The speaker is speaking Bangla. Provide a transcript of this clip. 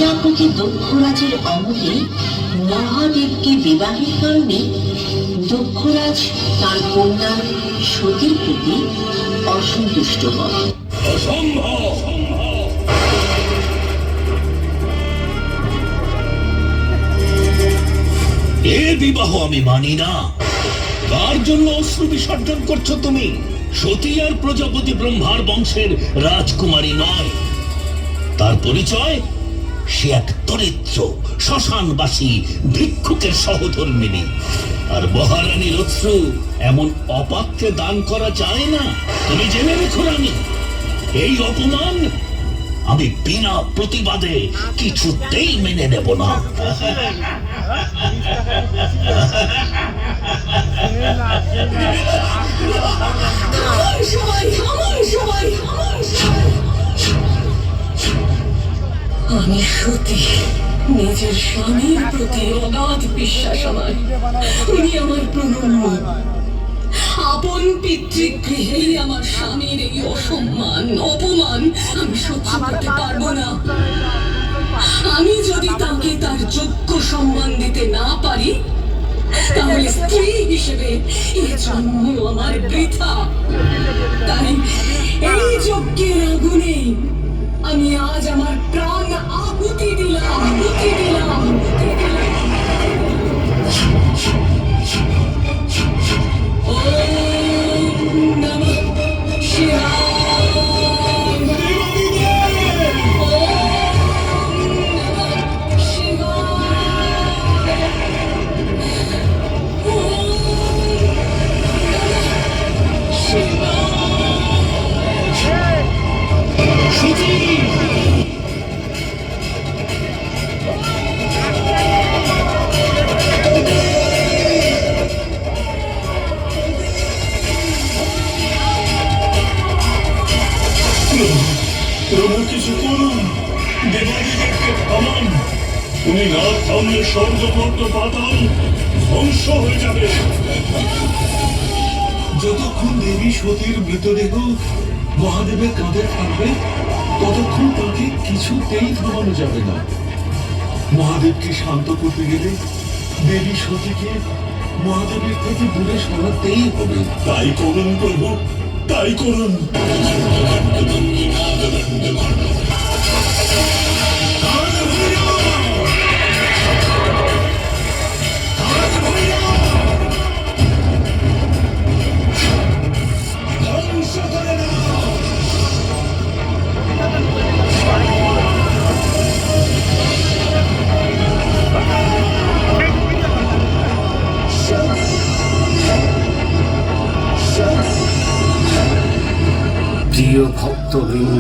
প্রজাপতি দক্ষরাজের অমলে মহাদেবকে বিবাহের কারণে দক্ষরাজ তার কন্যা সতীর প্রতি অসন্তুষ্ট হন। অসম্ভব! এ বিবাহ আমি মানি না। কার জন্য অশ্রু বিসর্জন করছো তুমি? সতী আর প্রজাপতি ব্রহ্মার বংশের রাজকুমারী নয়। তার পরিচয় সে এক দরিদ্র শ্মশানবাসী ভিক্ষুকের সহধর্মিণী। আর মহারানীর অশ্রু এমন অপাত্রে দান করা যায় না। তুমি জেনে রেখো রানী, এই অপমান আমি বিনা প্রতিবাদে কিছুতেই মেনে নেব না। আমি সতী, নিজের স্বামীর প্রতি অগাধ বিশ্বাস আমার। উনি আমার প্রণম্য। আপন পিতৃগৃহেই আমার স্বামীর এই অসম্মান অপমান আমি সহ্য করতে পারবো না। আমি যদি তাকে তার যোগ্য সম্মান দিতে না পারি, তাহলে স্ত্রী হিসেবে এই জন্ম আমার বৃথা। তাই এই যজ্ঞের আগুনে আমি আজ আমার প্রাণ আহুতি দিলাম। প্রভু কিছু করুন, দেবাদিদেবকে থামান। উনি না থামলে স্বর্গপর্ত পাতাল ধ্বংস হয়ে যাবে। যতক্ষণ দেবী সতীর মৃতদেহ মহাদেবের কাঁধে থাকবে, ততক্ষণ তাকে কিছুতেই থামানো যাবে না। মহাদেবকে শান্ত করতে গেলে দেবী সতীকে মহাদেবের থেকে দূরে সরাতেই হবে। তাই করুন প্রভু, তাই করুন। প্রিয় ভক্তবৃন্দ,